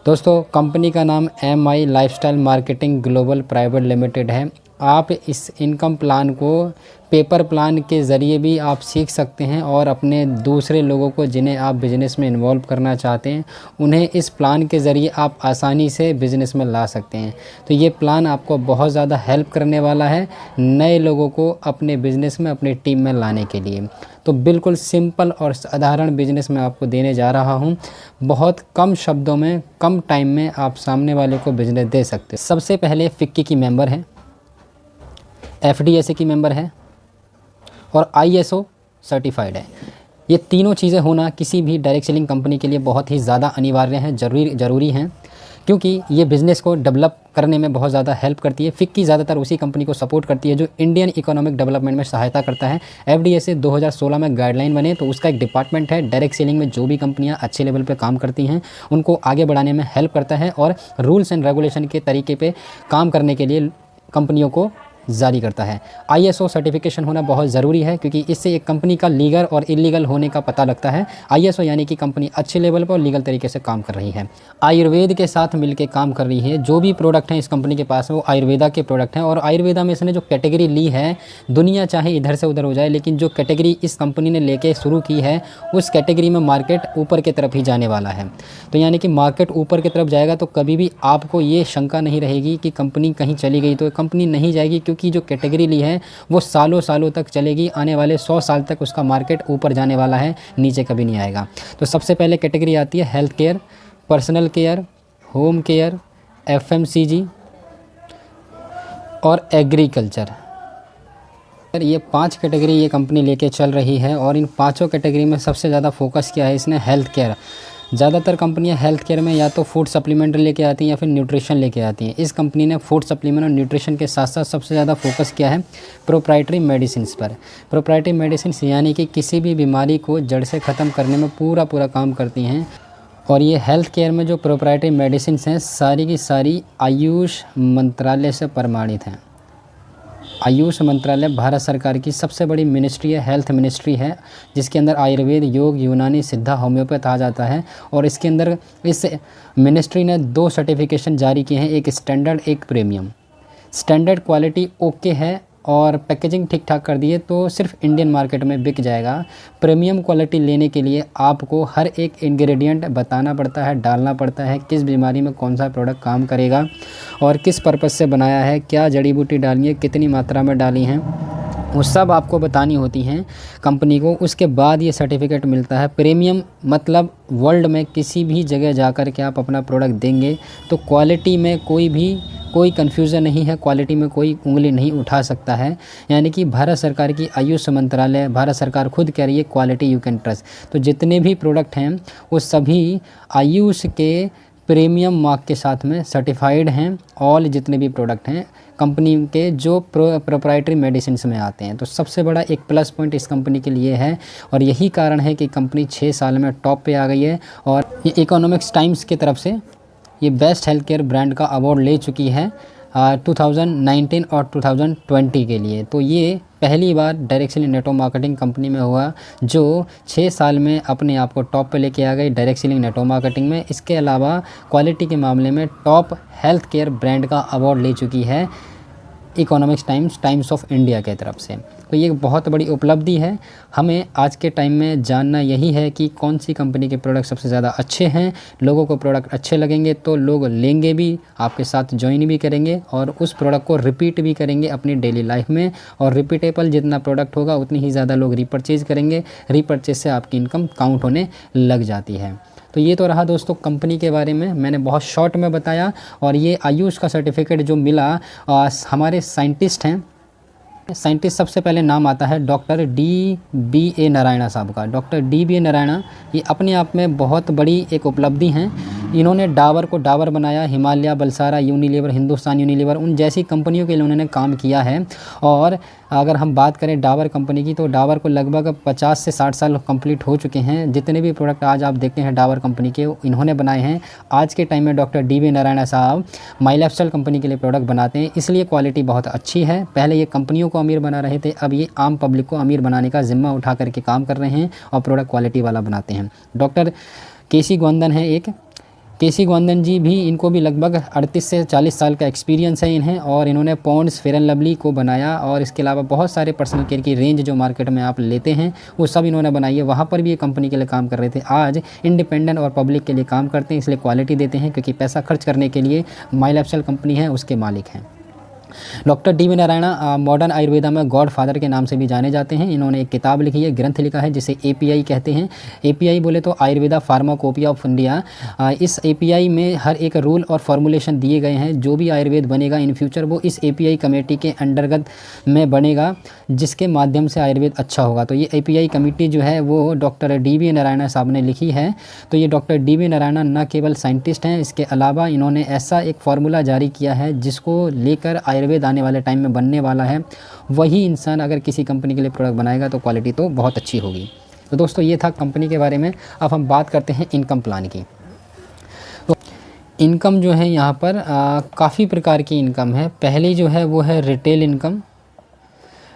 दोस्तों कंपनी का नाम MI lifestyle marketing global private limited है। आप इस इनकम प्लान को पेपर प्लान के ज़रिए भी आप सीख सकते हैं और अपने दूसरे लोगों को जिन्हें आप बिज़नेस में इन्वॉल्व करना चाहते हैं उन्हें इस प्लान के ज़रिए आप आसानी से बिज़नेस में ला सकते हैं। तो ये प्लान आपको बहुत ज़्यादा हेल्प करने वाला है नए लोगों को अपने बिज़नेस में अपनी टीम में लाने के लिए। तो बिल्कुल सिंपल और साधारण बिज़नेस मैं आपको देने जा रहा हूँ। बहुत कम शब्दों में कम टाइम में आप सामने वाले को बिज़नेस दे सकते हैं। सबसे पहले फिक्की की मेंबर हैं, FDSA की मेंबर है और ISO सर्टिफाइड है। ये तीनों चीज़ें होना किसी भी डायरेक्ट सेलिंग कंपनी के लिए बहुत ही ज़्यादा अनिवार्य हैं, ज़रूरी हैं, क्योंकि ये बिज़नेस को डेवलप करने में बहुत ज़्यादा हेल्प करती है। फिक्की ज़्यादातर उसी कंपनी को सपोर्ट करती है जो इंडियन इकोनॉमिक डेवलपमेंट में सहायता करता है। FDSA 2016 में गाइडलाइन बने तो उसका एक डिपार्टमेंट है। डायरेक्ट सेलिंग में जो भी कंपनियां अच्छे लेवल पे काम करती हैं उनको आगे बढ़ाने में हेल्प करता है और रूल्स एंड रेगुलेशन के तरीके पे काम करने के लिए कंपनियों को जारी करता है। ISO सर्टिफिकेशन होना बहुत ज़रूरी है क्योंकि इससे एक कंपनी का लीगल और इलीगल होने का पता लगता है। ISO यानी कि कंपनी अच्छे लेवल पर और लीगल तरीके से काम कर रही है, आयुर्वेद के साथ मिलकर काम कर रही है। जो भी प्रोडक्ट हैं इस कंपनी के पास वो आयुर्वेदा के प्रोडक्ट हैं और आयुर्वेदा में इसने जो कैटेगरी ली है, दुनिया चाहे इधर से उधर हो जाए लेकिन जो कैटेगरी इस कंपनी ने लेके शुरू की है उस कैटेगरी में मार्केट ऊपर की तरफ ही जाने वाला है। तो यानी कि मार्केट ऊपर की तरफ जाएगा तो कभी भी आपको ये शंका नहीं रहेगी कि कंपनी कहीं चली गई। तो कंपनी नहीं जाएगी क्योंकि जो कैटेगरी ली है वो सालों सालों तक चलेगी। आने वाले 100 साल तक उसका मार्केट ऊपर जाने वाला है, नीचे कभी नहीं आएगा। तो सबसे पहले कैटेगरी आती है health care, personal care, home care, FMCG और एग्रीकल्चर। ये 5 कैटेगरी ये कंपनी लेके चल रही है और इन पांचों कैटेगरी में सबसे ज़्यादा फोकस किया है इसने हेल्थ केयर। ज़्यादातर कंपनियां हेल्थ केयर में या तो फूड सप्लीमेंट लेके आती हैं या फिर न्यूट्रिशन लेके आती हैं। इस कंपनी ने फूड सप्लीमेंट और न्यूट्रिशन के साथ साथ सबसे ज़्यादा फोकस किया है प्रोप्राइटरी मेडिसिन पर। प्रोप्राइटरी मेडिसिन यानी कि किसी भी बीमारी को जड़ से ख़त्म करने में पूरा काम करती हैं। और ये हेल्थ केयर में जो प्रोप्राइटरी मेडिसिन हैं सारी की सारी आयुष मंत्रालय से प्रमाणित हैं। आयुष मंत्रालय भारत सरकार की सबसे बड़ी मिनिस्ट्री है, हेल्थ मिनिस्ट्री है, जिसके अंदर आयुर्वेद, योग, यूनानी, सिद्धा, होम्योपैथ आ जाता है। और इसके अंदर इस मिनिस्ट्री ने 2 सर्टिफिकेशन जारी किए हैं, एक स्टैंडर्ड एक प्रीमियम। स्टैंडर्ड क्वालिटी ओके है और पैकेजिंग ठीक ठाक कर दिए तो सिर्फ इंडियन मार्केट में बिक जाएगा। प्रीमियम क्वालिटी लेने के लिए आपको हर एक इंग्रेडिएंट बताना पड़ता है, डालना पड़ता है, किस बीमारी में कौन सा प्रोडक्ट काम करेगा और किस पर्पज़ से बनाया है, क्या जड़ी बूटी डालनी है, कितनी मात्रा में डाली हैं, वो सब आपको बतानी होती हैं कंपनी को। उसके बाद ये सर्टिफिकेट मिलता है। प्रीमियम मतलब वर्ल्ड में किसी भी जगह जाकर के आप अपना प्रोडक्ट देंगे तो क्वालिटी में कोई कन्फ्यूज़न नहीं है, क्वालिटी में कोई उंगली नहीं उठा सकता है। यानी कि भारत सरकार की आयुष मंत्रालय, भारत सरकार खुद कह रही है क्वालिटी यू कैन ट्रस्ट। तो जितने भी प्रोडक्ट हैं वो सभी आयुष के प्रीमियम मार्क के साथ में सर्टिफाइड हैं। ऑल जितने भी प्रोडक्ट हैं कंपनी के जो प्रोप्राइटरी मेडिसिन में आते हैं। तो सबसे बड़ा एक प्लस पॉइंट इस कंपनी के लिए है और यही कारण है कि कंपनी 6 साल में टॉप पे आ गई है। और ये इकोनॉमिक्स टाइम्स की तरफ से ये बेस्ट हेल्थ केयर ब्रांड का अवार्ड ले चुकी है 2019 और 2020 के लिए। तो ये पहली बार direct selling network marketing company में हुआ जो 6 साल में अपने आप को टॉप पे लेके आ गई डायरेक्ट सेलिंग नेटवर्क मार्केटिंग में। इसके अलावा क्वालिटी के मामले में टॉप हेल्थ केयर ब्रांड का अवार्ड ले चुकी है इकोनॉमिक्स टाइम्स ऑफ इंडिया के तरफ से। तो ये बहुत बड़ी उपलब्धि है। हमें आज के टाइम में जानना यही है कि कौन सी कंपनी के प्रोडक्ट सबसे ज़्यादा अच्छे हैं। लोगों को प्रोडक्ट अच्छे लगेंगे तो लोग लेंगे भी, आपके साथ ज्वाइन भी करेंगे और उस प्रोडक्ट को रिपीट भी करेंगे अपनी डेली लाइफ में। और रिपीटेबल जितना प्रोडक्ट होगा उतनी ही ज़्यादा लोग रीपरचेज़ करेंगे। रीपरचेज़ से आपकी इनकम काउंट होने लग जाती है। तो ये तो रहा दोस्तों कंपनी के बारे में, मैंने बहुत शॉर्ट में बताया। और ये आयुष का सर्टिफिकेट जो मिला हमारे साइंटिस्ट हैं, साइंटिस्ट सबसे पहले नाम आता है डॉक्टर DBA नारायणा साहब का। डॉक्टर DBA नारायणा ये अपने आप में बहुत बड़ी एक उपलब्धि हैं। इन्होंने डाबर को डाबर बनाया, हिमालय, बलसारा, यूनिलीवर, हिंदुस्तान यूनिलीवर, उन जैसी कंपनियों के लिए उन्होंने काम किया है। और अगर हम बात करें डाबर कंपनी की तो डाबर को लगभग 50 से 60 साल कंप्लीट हो चुके हैं। जितने भी प्रोडक्ट आज आप देखते हैं डाबर कंपनी के इन्होंने बनाए हैं। आज के टाइम में डॉक्टर DBA नारायणा साहब माई लाइफस्टाइल कंपनी के लिए प्रोडक्ट बनाते हैं, इसलिए क्वालिटी बहुत अच्छी है। पहले ये कंपनियों को अमीर बना रहे थे, अब ये आम पब्लिक को अमीर बनाने का जिम्मा उठा करके काम कर रहे हैं और प्रोडक्ट क्वालिटी वाला बनाते हैं। डॉक्टर KC गोंदन है एक, केसी गोवर्धन जी भी, इनको भी लगभग 38 से 40 साल का एक्सपीरियंस है इन्हें, और इन्होंने पॉन्ड्स, फेयर एंड लवली को बनाया, और इसके अलावा बहुत सारे पर्सनल केयर की रेंज जो मार्केट में आप लेते हैं वो सब इन्होंने बनाई है। वहाँ पर भी ये कंपनी के लिए काम कर रहे थे, आज इंडिपेंडेंट और पब्लिक के लिए काम करते हैं, इसलिए क्वालिटी देते हैं, क्योंकि पैसा खर्च करने के लिए माई लाइफस्टाइल कंपनी है उसके मालिक हैं। Doctor DV. Narayana modern Ayurveda में गॉड फादर के नाम से भी जाने जाते हैं। इन्होंने एक किताब लिखी है, ग्रंथ लिखा है, जिसे एपीआई कहते हैं। एपीआई बोले तो आयुर्वेदा फार्माकोपिया ऑफ इंडिया। इस एपीआई में हर एक रूल और फॉर्मुलेशन दिए गए हैं। जो भी आयुर्वेद बनेगा इन फ्यूचर वो इस एपीआई कमेटी के अंतर्गत में बनेगा, जिसके माध्यम से आयुर्वेद अच्छा होगा। तो ये एपीआई कमेटी जो है वो डॉक्टर डी.वी. नारायणा साहब ने लिखी है। तो ये डॉक्टर डी.वी. नारायणा न केवल साइंटिस्ट हैं, इसके अलावा इन्होंने ऐसा एक फार्मूला जारी किया है जिसको लेकर आयुर्वेद आने वाले टाइम में बनने वाला है। वही इंसान अगर किसी कंपनी के लिए प्रोडक्ट बनाएगा तो क्वालिटी तो बहुत अच्छी होगी। तो दोस्तों ये था कंपनी के बारे में। अब हम बात करते हैं इनकम प्लान की। तो इनकम जो है यहाँ पर काफ़ी प्रकार की इनकम है। पहली जो है वो है रिटेल इनकम।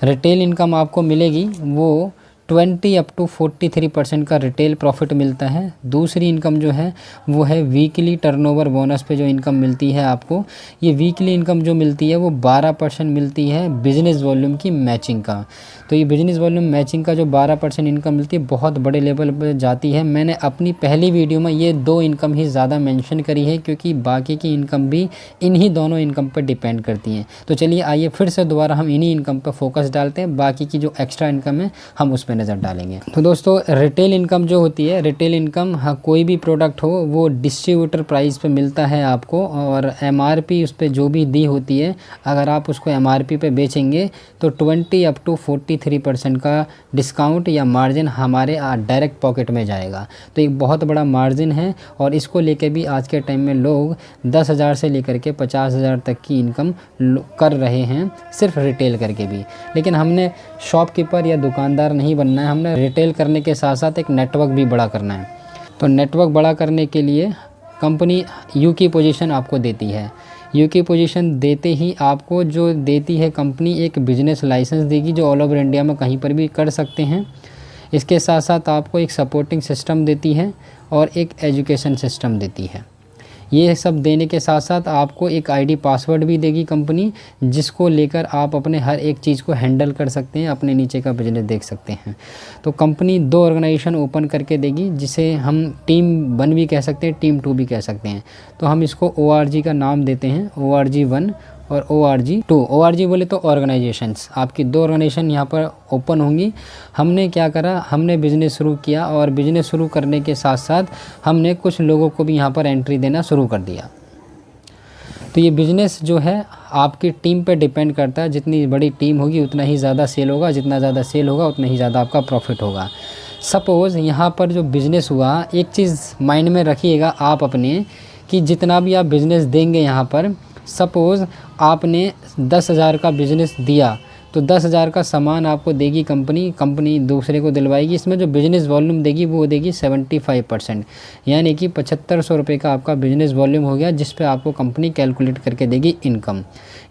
रिटेल इनकम आपको मिलेगी वो 20 अप टू 43% का रिटेल प्रॉफिट मिलता है। दूसरी इनकम जो है वो है वीकली टर्नओवर बोनस पे जो इनकम मिलती है आपको। ये वीकली इनकम जो मिलती है वो 12% मिलती है बिजनेस वॉल्यूम की मैचिंग का। तो ये बिजनेस वॉल्यूम मैचिंग का जो 12% इनकम मिलती है बहुत बड़े लेवल पर जाती है। मैंने अपनी पहली वीडियो में ये दो इनकम ही ज़्यादा मेंशन करी है, क्योंकि बाकी की इनकम भी इन्हीं दोनों इनकम पर डिपेंड करती हैं। तो चलिए आइए फिर से दोबारा हम इन्हीं इनकम पर फोकस डालते हैं, बाकी की जो एक्स्ट्रा इनकम है हम उस पर नज़र डालेंगे। तो दोस्तों रिटेल इनकम जो होती है, रिटेल इनकम कोई भी प्रोडक्ट हो वो डिस्ट्रीब्यूटर प्राइस पे मिलता है आपको, और एमआरपी उस पर जो भी दी होती है अगर आप उसको एमआरपी पे बेचेंगे तो 20 अप टू 43% का डिस्काउंट या मार्जिन हमारे डायरेक्ट पॉकेट में जाएगा। तो एक बहुत बड़ा मार्जिन है, और इसको लेके भी आज के टाइम में लोग 10,000 से लेकर के 50,000 तक की इनकम कर रहे हैं सिर्फ रिटेल करके भी। लेकिन हमने शॉपकीपर या दुकानदार नहीं बनना है, हमने रिटेल करने के साथ साथ एक नेटवर्क भी बड़ा करना है। तो नेटवर्क बड़ा करने के लिए कंपनी यू की पोजीशन आपको देती है। यू की पोजीशन देते ही आपको जो देती है कंपनी एक बिजनेस लाइसेंस देगी जो ऑल ओवर इंडिया में कहीं पर भी कर सकते हैं। इसके साथ साथ आपको एक सपोर्टिंग सिस्टम देती है और एक एजुकेशन सिस्टम देती है। ये सब देने के साथ साथ आपको एक आईडी पासवर्ड भी देगी कंपनी, जिसको लेकर आप अपने हर एक चीज़ को हैंडल कर सकते हैं, अपने नीचे का बिजनेस देख सकते हैं। तो कंपनी 2 ऑर्गेनाइजेशन ओपन करके देगी, जिसे हम टीम 1 भी कह सकते हैं, टीम 2 भी कह सकते हैं। तो हम इसको ORG का नाम देते हैं, ORG 1 और ORG 2। ORG बोले तो ऑर्गेनाइजेशंस, आपकी 2 ऑर्गेनाइजेशन यहाँ पर ओपन होंगी। हमने क्या करा, हमने बिज़नेस शुरू किया, और बिज़नेस शुरू करने के साथ साथ हमने कुछ लोगों को भी यहाँ पर एंट्री देना शुरू कर दिया। तो ये बिज़नेस जो है आपकी टीम पे डिपेंड करता है। जितनी बड़ी टीम होगी उतना ही ज़्यादा सेल होगा, जितना ज़्यादा सेल होगा उतना ही ज़्यादा आपका प्रॉफिट होगा। सपोज़ यहाँ पर जो बिज़नेस हुआ, एक चीज़ माइंड में रखिएगा आप अपने, कि जितना भी आप बिज़नेस देंगे यहाँ पर, सपोज़ आपने 10,000 का बिज़नेस दिया तो 10,000 का सामान आपको देगी कंपनी दूसरे को दिलवाएगी। इसमें जो बिज़नेस वॉल्यूम देगी वो देगी 75%, यानी कि 7500 रुपये का आपका बिज़नेस वॉल्यूम हो गया, जिस पे आपको कंपनी कैलकुलेट करके देगी इनकम।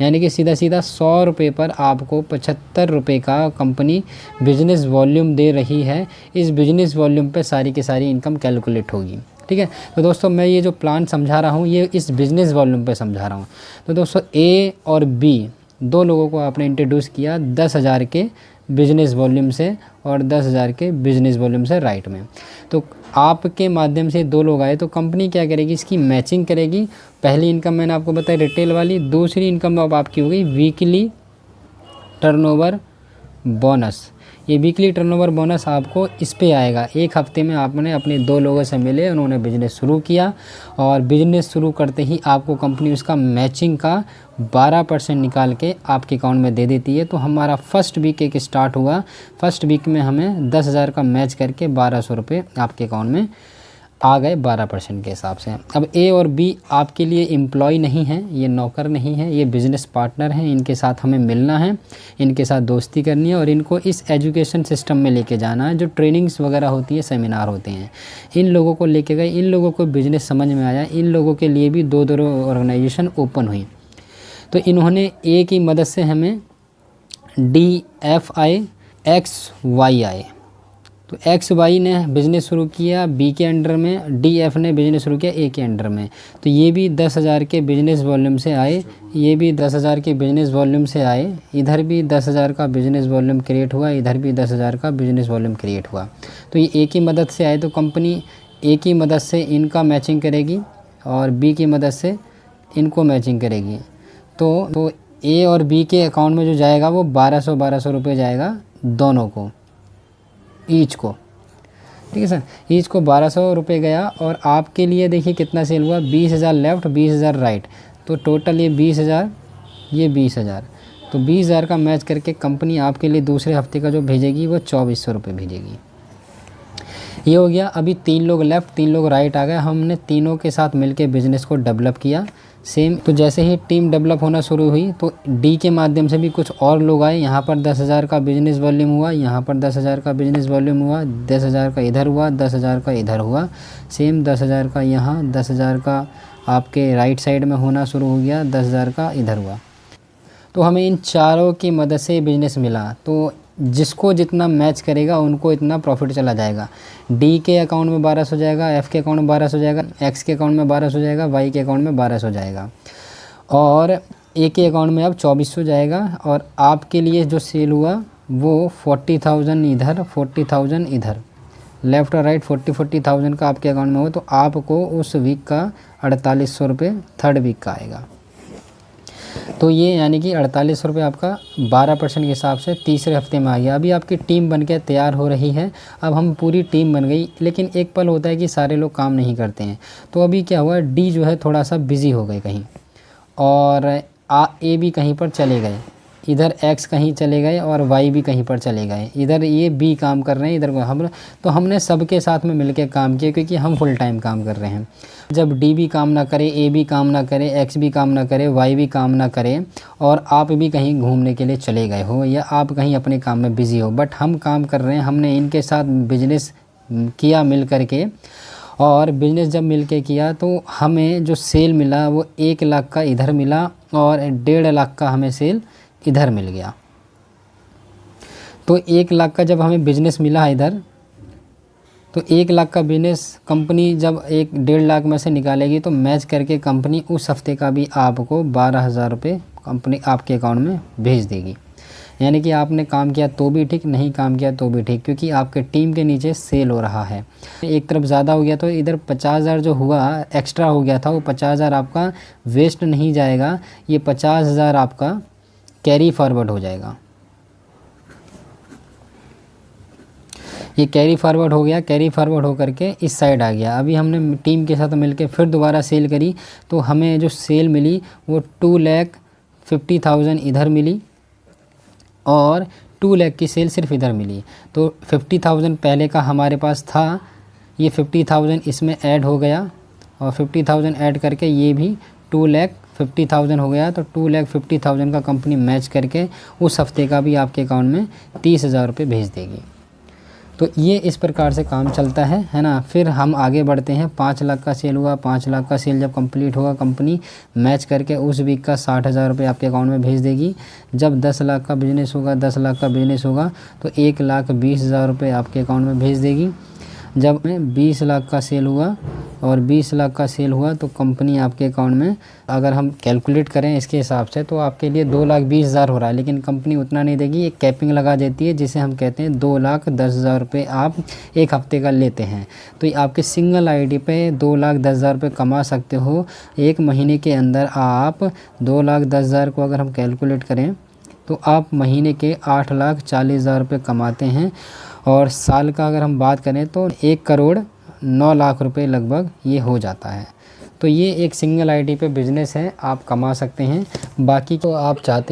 यानी कि सीधा 100 रुपये पर आपको 75 रुपये का कंपनी बिज़नेस वॉल्यूम दे रही है। इस बिज़नेस वॉल्यूम पे सारी की सारी इनकम कैलकुलेट होगी। ठीक है। तो दोस्तों मैं ये जो प्लान समझा रहा हूँ ये इस बिज़नेस वॉल्यूम पे समझा रहा हूँ। तो दोस्तों A और B 2 लोगों को आपने इंट्रोड्यूस किया 10,000 के बिज़नेस वॉल्यूम से और 10,000 के बिज़नेस वॉल्यूम से राइट में। तो आपके माध्यम से 2 लोग आए तो कंपनी क्या करेगी, इसकी मैचिंग करेगी। पहली इनकम मैंने आपको बताई रिटेल वाली, दूसरी इनकम अब आपकी हो गई वीकली टर्नओवर बोनस। ये वीकली टर्नओवर बोनस आपको इस पे आएगा। एक हफ्ते में आपने अपने 2 लोगों से मिले, उन्होंने बिज़नेस शुरू किया, और बिज़नेस शुरू करते ही आपको कंपनी उसका मैचिंग का 12% निकाल के आपके अकाउंट में दे देती है। तो हमारा फर्स्ट वीक एक स्टार्ट हुआ, फर्स्ट वीक में हमें 10,000 का मैच करके 1200 रुपये आपके अकाउंट में आ गए 12% के हिसाब से। अब A और B आपके लिए एम्प्लॉय नहीं है, ये नौकर नहीं है, ये बिज़नेस पार्टनर हैं। इनके साथ हमें मिलना है, इनके साथ दोस्ती करनी है और इनको इस एजुकेशन सिस्टम में लेके जाना है। जो ट्रेनिंग्स वगैरह होती है, सेमिनार होते हैं, इन लोगों को लेके गए, इन लोगों को बिज़नेस समझ में आया, इन लोगों के लिए भी 2 ऑर्गेनाइजेशन ओपन हुई। तो इन्होंने A की मदद से हमें DFI XYI, तो एक्स वाई ने बिज़नेस शुरू किया बी के अंडर में, डी एफ ने बिज़नेस शुरू किया ए के अंडर में। तो ये भी 10,000 के बिज़नेस वॉल्यूम से आए, ये भी 10,000 के बिज़नेस वॉल्यूम से आए, इधर भी 10,000 का बिज़नेस वॉल्यूम क्रिएट हुआ, इधर भी 10,000 का बिज़नेस वॉल्यूम क्रिएट हुआ। तो ये ए की मदद से आए, तो कंपनी ए की मदद से इनका मैचिंग करेगी और बी की मदद से इनको मैचिंग करेगी। तो ए और बी के अकाउंट में जो जाएगा वो 1200 रुपये जाएगा दोनों को, ईच को, ठीक है सर। ईच को 1200 रुपये गया और आपके लिए देखिए कितना सेल हुआ, 20,000 लेफ़्ट 20,000 राइट, तो टोटल ये 20,000 ये 20,000। तो 20,000 का मैच करके कंपनी आपके लिए दूसरे हफ्ते का जो भेजेगी वो 2400 रुपये भेजेगी। ये हो गया। अभी 3 लोग लेफ़्ट 3 लोग राइट आ गए, हमने तीनों के साथ मिलके बिज़नेस को डेवलप किया सेम। तो जैसे ही टीम डेवलप होना शुरू हुई तो डी के माध्यम से भी कुछ और लोग आए, यहाँ पर 10,000 का बिज़नेस वॉल्यूम हुआ, यहाँ पर 10,000 का बिज़नेस वॉल्यूम हुआ, 10,000 का इधर हुआ, 10,000 का इधर हुआ, सेम 10,000 का यहाँ, 10,000 का आपके राइट साइड में होना शुरू हो गया, 10,000 का इधर हुआ। तो हमें इन चारों की मदद से बिज़नेस मिला। तो जिसको जितना मैच करेगा उनको इतना प्रॉफिट चला जाएगा। डी के अकाउंट में 1200 जाएगा, एफ़ के अकाउंट में 1200 जाएगा, एक्स के अकाउंट में 1200 जाएगा, वाई के अकाउंट में 1200 जाएगा और ए के अकाउंट में अब 2400 जाएगा। और आपके लिए जो सेल हुआ वो 40,000 इधर 40,000 इधर, लेफ़्ट और राइट 40,000 का आपके अकाउंट में हो, तो आपको उस वीक का 4800 रुपये थर्ड वीक का आएगा। तो ये यानी कि 4800 रुपये आपका 12% के हिसाब से तीसरे हफ्ते में आ गया। अभी आपकी टीम बन के तैयार हो रही है, अब हम पूरी टीम बन गई, लेकिन एक पल होता है कि सारे लोग काम नहीं करते हैं। तो अभी क्या हुआ, डी जो है थोड़ा सा बिज़ी हो गए कहीं, और ए भी कहीं पर चले गए, इधर एक्स कहीं चले गए और वाई भी कहीं पर चले गए, इधर ये बी काम कर रहे हैं, इधर हमने सबके साथ में मिलकर काम किया क्योंकि हम फुल टाइम काम कर रहे हैं। जब डी भी काम ना करे, ए भी काम ना करे, एक्स भी काम ना करे, वाई भी काम ना करे और आप भी कहीं घूमने के लिए चले गए हो या आप कहीं अपने काम में बिज़ी हो, बट हम काम कर रहे हैं, हमने इनके साथ बिजनेस किया मिल कर के, और बिज़नेस जब मिल के किया तो हमें जो सेल मिला वो 1 लाख का इधर मिला और 1.5 लाख का हमें सेल इधर मिल गया। तो 1 लाख का जब हमें बिज़नेस मिला इधर, तो 1 लाख का बिज़नेस कंपनी जब 1.5 लाख में से निकालेगी तो मैच करके कंपनी उस हफ्ते का भी आपको 12,000 रुपये कंपनी आपके अकाउंट में भेज देगी। यानी कि आपने काम किया तो भी ठीक, नहीं काम किया तो भी ठीक, क्योंकि आपके टीम के नीचे सेल हो रहा है। एक तरफ ज़्यादा हो गया तो इधर 50,000 जो हुआ एक्स्ट्रा हो गया था, वो 50,000 आपका वेस्ट नहीं जाएगा, ये 50,000 आपका कैरी फॉरवर्ड हो जाएगा। ये कैरी फॉरवर्ड हो गया, कैरी फॉरवर्ड हो करके इस साइड आ गया। अभी हमने टीम के साथ मिलके फिर दोबारा सेल करी तो हमें जो सेल मिली वो 2,50,000 इधर मिली और 2 लाख की सेल सिर्फ इधर मिली। तो 50,000 पहले का हमारे पास था, ये 50,000 इसमें ऐड हो गया और 50,000 ऐड करके ये भी 2,50,000 हो गया। तो 2,50,000 का कंपनी मैच करके उस हफ्ते का भी आपके अकाउंट में 30,000 रुपये भेज देगी। तो ये इस प्रकार से काम चलता है ना। फिर हम आगे बढ़ते हैं। 5 लाख का सेल हुआ, 5 लाख का सेल जब कंप्लीट होगा कंपनी मैच करके उस वीक का 60,000 रुपये आपके अकाउंट में भेज देगी। जब 10 लाख का बिज़नेस होगा, 10 लाख का बिज़नेस होगा तो 1,20,000 रुपये आपके अकाउंट में भेज देगी। जब 20 लाख का सेल हुआ और 20 लाख का सेल हुआ तो कंपनी आपके अकाउंट में, अगर हम कैलकुलेट करें इसके हिसाब से, तो आपके लिए 2,20,000 हो रहा है, लेकिन कंपनी उतना नहीं देगी, एक कैपिंग लगा देती है जिसे हम कहते हैं 2,10,000 रुपये आप एक हफ्ते का लेते हैं। तो ये आपके सिंगल आईडी पे 2,10,000 रुपये कमा सकते हो। एक महीने के अंदर आप 2,10,000 को अगर हम कैलकुलेट करें तो आप महीने के 8,40,000 रुपये कमाते हैं। और साल का अगर हम बात करें तो 1,09,00,000 रुपये लगभग ये हो जाता है। तो ये एक सिंगल आईडी पे बिज़नेस है, आप कमा सकते हैं। बाकी तो आप चाहते